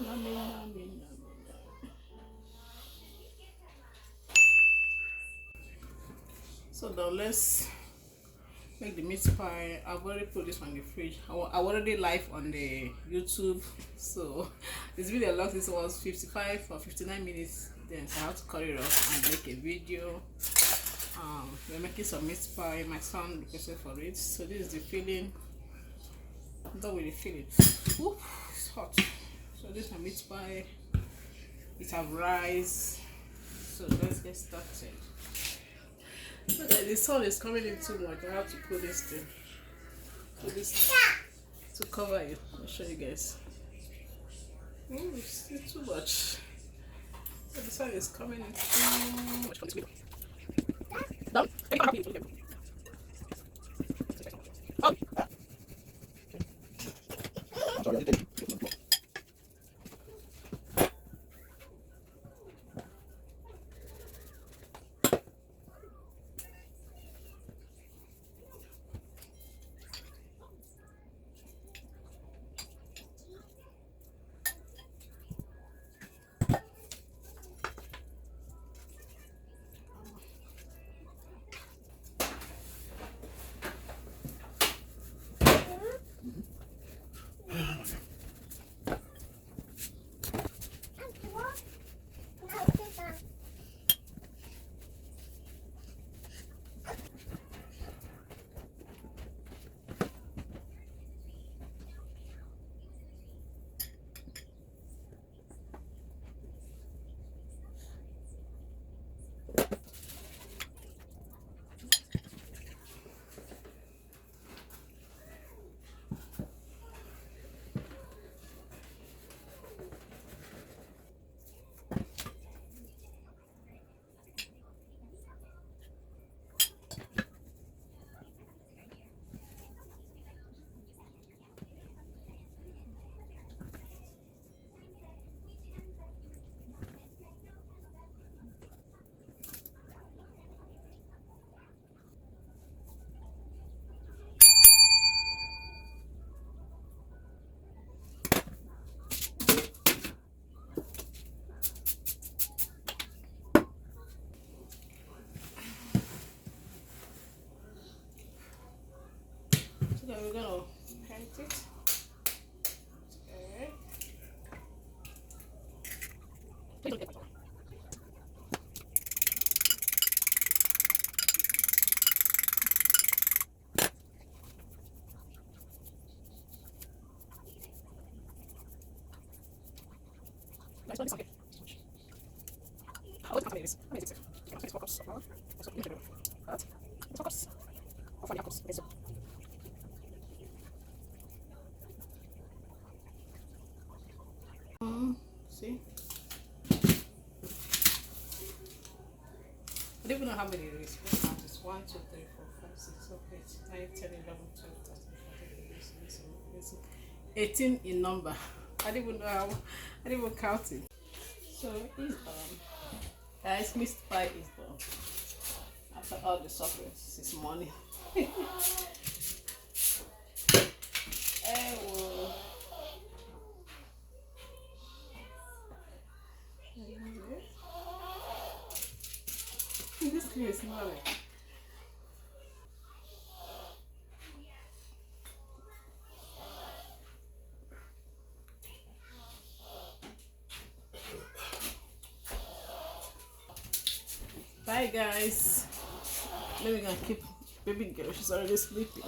Yummy, yummy, yummy. So now let's make the meat pie. I've already put this on the fridge. I already live on the YouTube, so it's been a lot. This was 55 or 59 minutes. Then so I have to cut it off and make a video. We're making some meat pie. My son requested for it, so this is the filling. I'm done with the filling. Ooh, it's hot. So this is my meat pie. It have rice. So let's get started. Okay, the sun is coming in too much. I have to put this thing. Put this to cover it. I'll show you guys. It's too much. So the sun is coming in too much. Down. Oh. So we're gonna paint it. Okay. Nice one, okay. How is it? Amazing. Let's focus. Also, you can do that. Let's focus. Off on your focus. See? I don't even know how many it is. Let's count this. 1, 2, 3, 4, 5, 6, 7, 8, 9, 10, 11, 12, 13, 14, 15, 18 in number. I didn't even know how, I didn't even count it. So it's done. Guys, meat pie is done. After all the suffering this morning. This thing is smelling. Bye guys. Let me go keep baby girl. She's already sleeping.